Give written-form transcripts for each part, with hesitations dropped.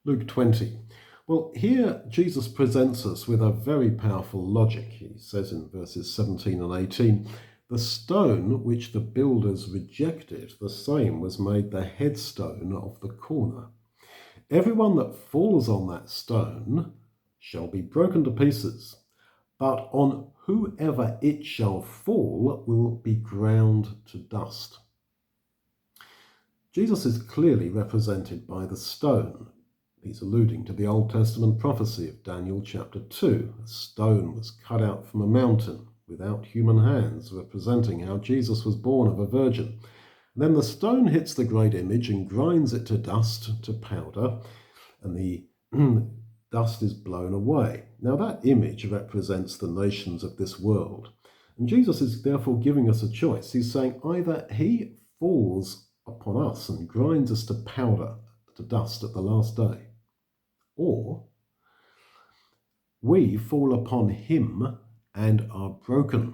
Luke 20. Well, here Jesus presents us with a very powerful logic. He says in verses 17 and 18, the stone which the builders rejected, the same was made the headstone of the corner. Everyone that falls on that stone shall be broken to pieces, but on whoever it shall fall will be ground to dust. Jesus is clearly represented by the stone. He's alluding to the Old Testament prophecy of Daniel chapter 2. A stone was cut out from a mountain without human hands, representing how Jesus was born of a virgin. Then the stone hits the great image and grinds it to dust, to powder, and the dust is blown away. Now that image represents the nations of this world. And Jesus is therefore giving us a choice. He's saying either he falls upon us and grinds us to powder, to dust at the last day, or we fall upon him and are broken.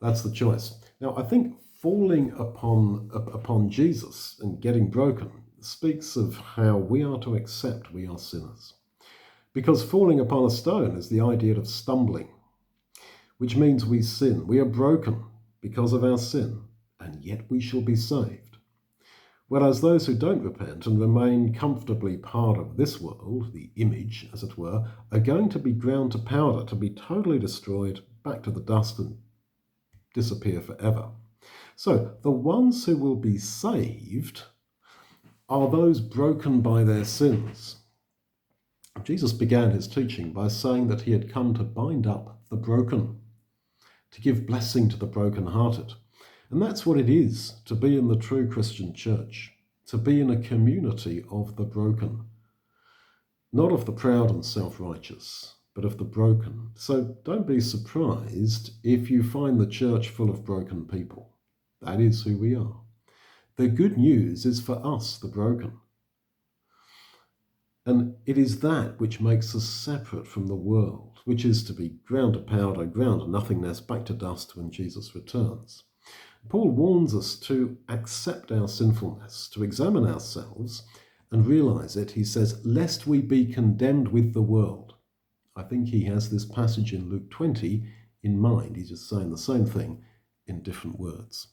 That's the choice. Now, I think falling upon Jesus and getting broken speaks of how we are to accept we are sinners. Because falling upon a stone is the idea of stumbling, which means we sin. We are broken because of our sin, and yet we shall be saved. Whereas those who don't repent and remain comfortably part of this world, the image, as it were, are going to be ground to powder, to be totally destroyed, back to the dust and disappear forever. So the ones who will be saved are those broken by their sins. Jesus began his teaching by saying that he had come to bind up the broken, to give blessing to the brokenhearted. And that's what it is to be in the true Christian church, to be in a community of the broken, not of the proud and self-righteous, but of the broken. So don't be surprised if you find the church full of broken people. That is who we are. The good news is for us, the broken. And it is that which makes us separate from the world, which is to be ground to powder, ground to nothingness, back to dust when Jesus returns. Paul warns us to accept our sinfulness, to examine ourselves and realize it. He says, lest we be condemned with the world. I think he has this passage in Luke 20 in mind. He's just saying the same thing in different words.